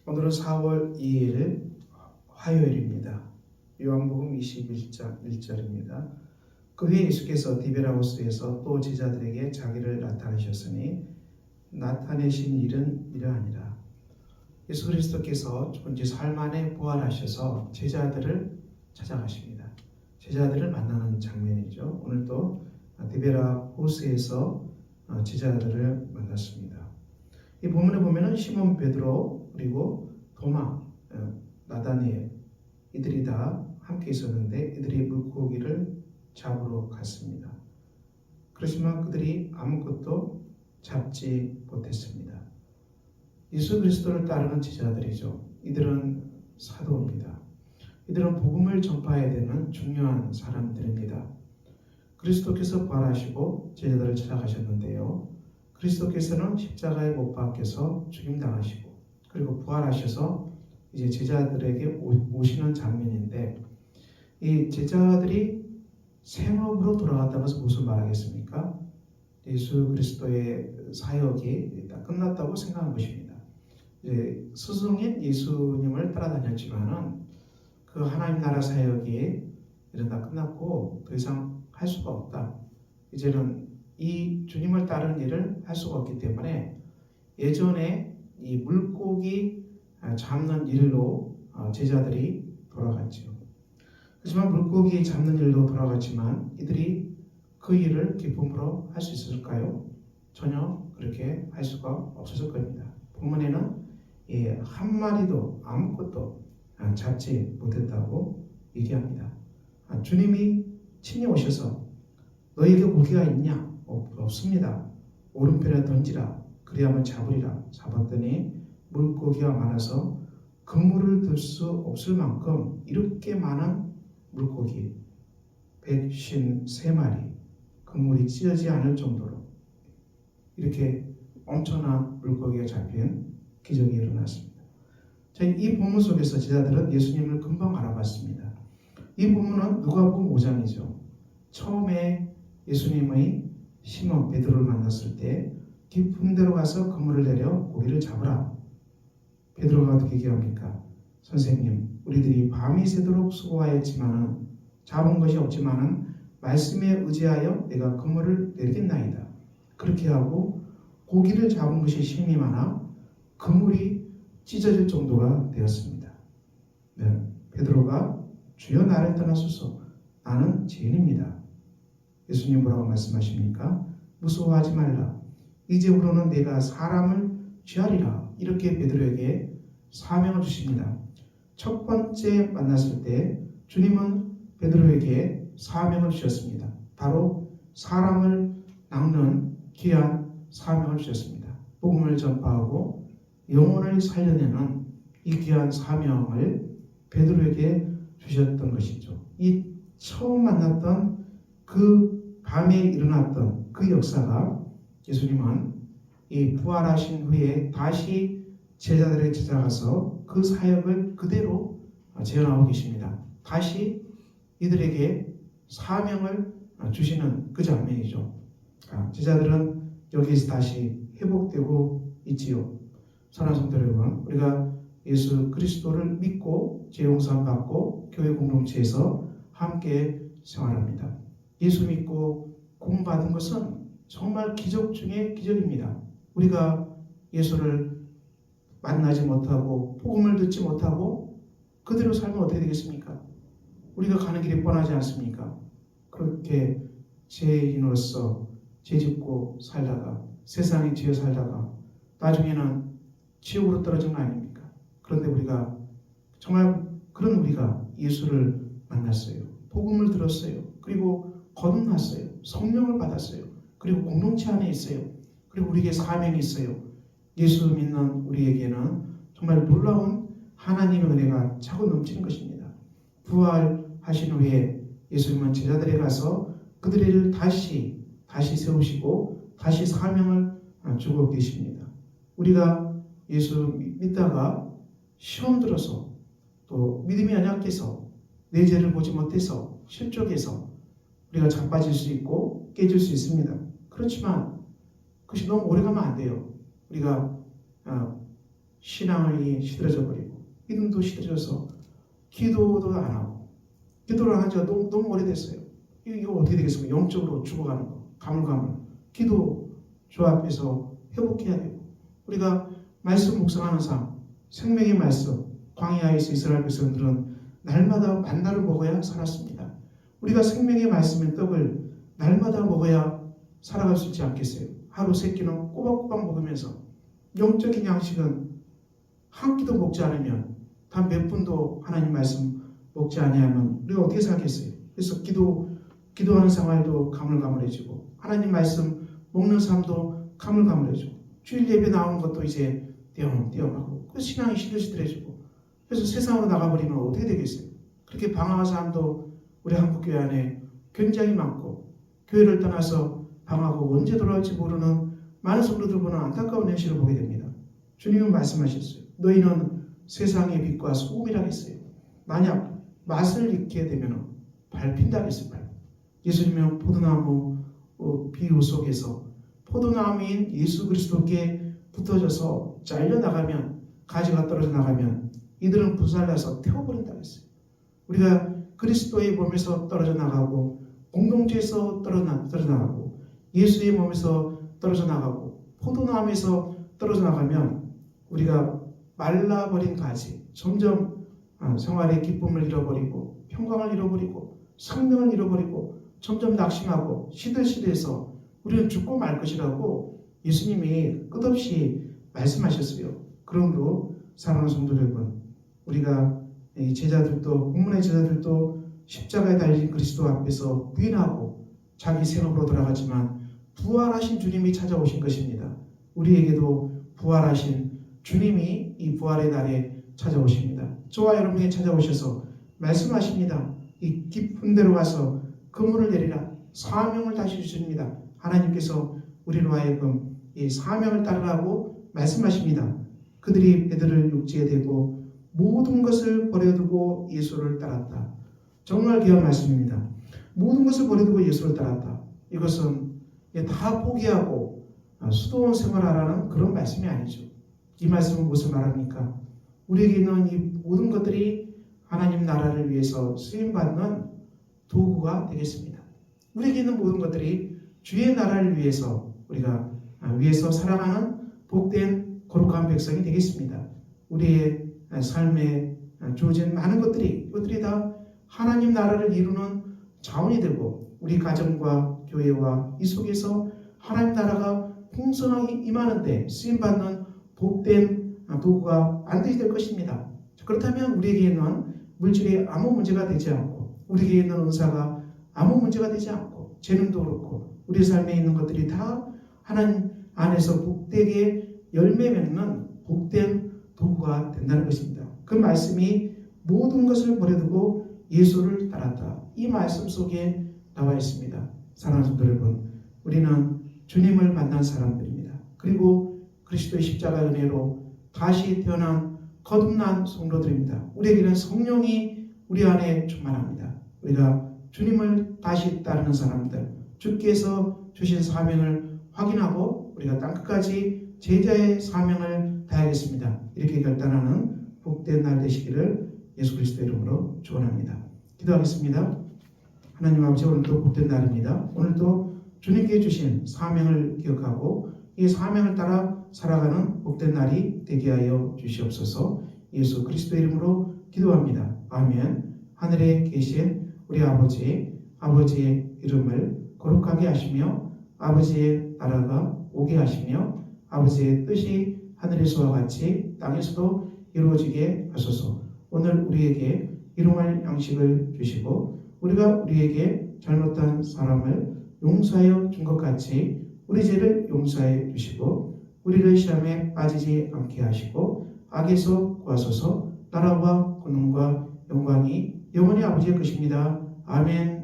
오늘은 4월 2일 화요일입니다. 요한복음 21장 1절입니다. 그 후에 예수께서 디베라호스에서 또 제자들에게 자기를 나타내셨으니 나타내신 일은 이러하니라. 예수 그리스도께서 존재 삶 안에 부활하셔서 제자들을 찾아가십니다. 제자들을 만나는 장면이죠. 오늘도 디베라호스에서 제자들을 만났습니다. 이 본문에 보면은 시몬 베드로 그리고 도마, 나다니엘 이들이 다 함께 있었는데 이들이 물고기를 잡으러 갔습니다. 그렇지만 그들이 아무것도 잡지 못했습니다. 예수 그리스도를 따르는 제자들이죠. 이들은 사도입니다. 이들은 복음을 전파해야 되는 중요한 사람들입니다. 그리스도께서 부활하시고 제자들을 찾아가셨는데요. 그리스도께서는 십자가에 못 박혀서 죽임당하시고 그리고 부활하셔서 이제 제자들에게 오시는 장면인데 이 제자들이 생업으로 돌아갔다는 것은 무슨 말하겠습니까? 예수 그리스도의 사역이 다 끝났다고 생각한 것입니다. 이제 스승인 예수님을 따라다녔지만은 그 하나님 나라 사역이 이제 다 끝났고 더 이상 할 수가 없다. 이제는 이 주님을 따르는 일을 할 수가 없기 때문에 예전에 이 물고기 잡는 일로 제자들이 돌아갔죠. 하지만 물고기 잡는 일로 돌아갔지만 이들이 그 일을 기쁨으로 할 수 있었을까요? 전혀 그렇게 할 수가 없었을 겁니다. 본문에는 한 마리도 아무것도 잡지 못했다고 얘기합니다. 주님이 친히 오셔서 너에게 고기가 있냐? 없습니다. 오른편에 던지라. 그리하면 잡으리라. 잡았더니 물고기가 많아서 그물을 들 수 없을 만큼 이렇게 많은 물고기 153마리 그물이 찢어지지 않을 정도로 이렇게 엄청난 물고기가 잡힌 기적이 일어났습니다. 이 본문 속에서 제자들은 예수님을 금방 알아봤습니다. 이 본문은 누가복음 5장이죠. 처음에 예수님의 시몬 베드로를 만났을 때 깊은 데로 가서 그물을 내려 고기를 잡으라. 베드로가 어떻게 얘기합니까? 선생님, 우리들이 밤이 새도록 수고하였지만은 잡은 것이 없지만은 말씀에 의지하여 내가 그물을 내리겠나이다. 그렇게 하고 고기를 잡은 것이 힘이 많아 그물이 찢어질 정도가 되었습니다. 네, 베드로가 주여 나를 떠나소서 나는 죄인입니다. 예수님 뭐라고 말씀하십니까? 무서워하지 말라. 이제부로는 내가 사람을 취하리라. 이렇게 베드로에게 사명을 주십니다. 첫 번째 만났을 때 주님은 베드로에게 사명을 주셨습니다. 바로 사람을 낚는 귀한 사명을 주셨습니다. 복음을 전파하고 영혼을 살려내는 이 귀한 사명을 베드로에게 주셨던 것이죠. 이 처음 만났던 그 밤에 일어났던 그 역사가 예수님은 이 부활하신 후에 다시 제자들에게 찾아가서 그 사역을 그대로 재현하고 계십니다. 다시 이들에게 사명을 주시는 그 장면이죠. 제자들은 여기서 다시 회복되고 있지요. 사랑하는 성도 여러분, 우리가 예수 그리스도를 믿고 죄 용서 받고 교회 공동체에서 함께 생활합니다. 예수 믿고 구원받은 것은 정말 기적 중에 기적입니다. 우리가 예수를 만나지 못하고 복음을 듣지 못하고 그대로 살면 어떻게 되겠습니까? 우리가 가는 길이 뻔하지 않습니까? 그렇게 죄인으로서 죄짓고 살다가 세상에 죄 살다가 나중에는 지옥으로 떨어진 거 아닙니까? 그런데 우리가 정말 그런 우리가 예수를 만났어요. 복음을 들었어요. 그리고 거듭났어요. 성령을 받았어요. 그리고 공동체 안에 있어요. 그리고 우리에게 사명이 있어요. 예수 믿는 우리에게는 정말 놀라운 하나님의 은혜가 차고 넘치는 것입니다. 부활하신 후에 예수님은 제자들에 가서 그들을 다시 세우시고 다시 사명을 주고 계십니다. 우리가 예수 믿다가 시험 들어서 또 믿음이 연약해서 내 죄를 보지 못해서 실족해서 우리가 자빠질 수 있고 깨질 수 있습니다. 그렇지만 그것이 너무 오래 가면 안 돼요. 우리가 신앙이 시들어져 버리고 믿음도 시들어져서 기도도 안 하고 기도를 안 한 지가 너무 오래됐어요. 이거 어떻게 되겠습니까? 영적으로 죽어가는 거. 가물가물. 기도 주 앞에서 회복해야 되고 우리가 말씀 묵상하는 삶, 생명의 말씀, 광야에서 이스라엘 백성들은 날마다 만나를 먹어야 살았습니다. 우리가 생명의 말씀의 떡을 날마다 먹어야 살아갈 수 있지 않겠어요? 하루 세 끼는 꼬박꼬박 먹으면서 영적인 양식은 한 끼도 먹지 않으면 단 몇 분도 하나님 말씀 먹지 아니하면 우리가 어떻게 살겠어요? 그래서 기도하는 생활도 가물가물해지고 하나님 말씀 먹는 삶도 가물가물해지고 주일 예배 나오는 것도 이제 띄엄띄엄하고 그 신앙이 시들시들해지고 그래서 세상으로 나가버리면 어떻게 되겠어요? 그렇게 방황한 사람도 우리 한국교회 안에 굉장히 많고 교회를 떠나서 방황하고 언제 돌아올지 모르는 많은 성도들 보는 안타까운 현실을 보게 됩니다. 주님은 말씀하셨어요. 너희는 세상의 빛과 소금이라 했어요. 만약 맛을 잃게 되면 밟힌다 했어요. 예수님은 포도나무 비유 속에서 포도나무인 예수 그리스도께 붙어져서 잘려나가면 가지가 떨어져 나가면 이들은 부살나서 태워버린다 했어요. 우리가 그리스도의 몸에서 떨어져 나가고 공동체에서 떨어져 나가고 예수의 몸에서 떨어져 나가고 포도나무에서 떨어져 나가면 우리가 말라버린 가지 점점 생활의 기쁨을 잃어버리고 평강을 잃어버리고 생명을 잃어버리고 점점 낙심하고 시들시들해서 우리는 죽고 말 것이라고 예수님이 끝없이 말씀하셨어요. 그러므로 사랑하는 성도 여러분, 우리가 이 제자들도 본문의 제자들도 십자가에 달린 그리스도 앞에서 부인하고 자기 생업으로 돌아가지만 부활하신 주님이 찾아오신 것입니다. 우리에게도 부활하신 주님이 이 부활의 날에 찾아오십니다. 저와 여러분에게 찾아오셔서 말씀하십니다. 이 깊은 데로 가서 그물을 내리라. 사명을 다시 주십니다. 하나님께서 우리로 하여금 이 사명을 따르라고 말씀하십니다. 그들이 베드로를 육지에 대고 모든 것을 버려두고 예수를 따랐다. 정말 귀한 말씀입니다. 모든 것을 버려두고 예수를 따랐다. 이것은 다 포기하고 수도원 생활하라는 그런 말씀이 아니죠. 이 말씀은 무엇을 말합니까? 우리에게 있는 이 모든 것들이 하나님 나라를 위해서 쓰임받는 도구가 되겠습니다. 우리에게 있는 모든 것들이 주의 나라를 위해서 우리가 위해서 살아가는 복된 거룩한 백성이 되겠습니다. 우리의 삶에 주어진 많은 이것들이 다 하나님 나라를 이루는 자원이 되고 우리 가정과 교회와 이 속에서 하나님 나라가 풍성하게 임하는데 쓰임받는 복된 도구가 반드시 될 것입니다. 그렇다면 우리에게 있는 물질이 아무 문제가 되지 않고 우리에게 있는 은사가 아무 문제가 되지 않고 재능도 그렇고 우리 삶에 있는 것들이 다 하나님 안에서 복되게 열매 맺는 복된 도구가 된다는 것입니다. 그 말씀이 모든 것을 버려두고 예수를 따랐다. 이 말씀 속에 나와 있습니다. 사랑하는 성도 여러분, 우리는 주님을 만난 사람들입니다. 그리고 그리스도의 십자가 은혜로 다시 태어난 거듭난 성도들입니다. 우리에게는 성령이 우리 안에 충만합니다. 우리가 주님을 다시 따르는 사람들, 주께서 주신 사명을 확인하고 우리가 땅끝까지 제자의 사명을 다하겠습니다. 이렇게 결단하는 복된 날 되시기를 예수 그리스도의 이름으로 축원합니다. 기도하겠습니다. 하나님 아버지, 오늘도 복된 날입니다. 오늘도 주님께 주신 사명을 기억하고 이 사명을 따라 살아가는 복된 날이 되게 하여 주시옵소서. 예수 그리스도의 이름으로 기도합니다. 아멘. 하늘에 계신 우리 아버지의 이름을 거룩하게 하시며 아버지의 나라가 오게 하시며 아버지의 뜻이 하늘에서와 같이 땅에서도 이루어지게 하소서. 오늘 우리에게 일용할 양식을 주시고 우리가 우리에게 잘못한 사람을 용서하여 준 것 같이 우리 죄를 용서해 주시고 우리를 시험에 빠지지 않게 하시고 악에서 구하소서. 나라와 권능과 영광이 영원히 아버지의 것입니다. 아멘.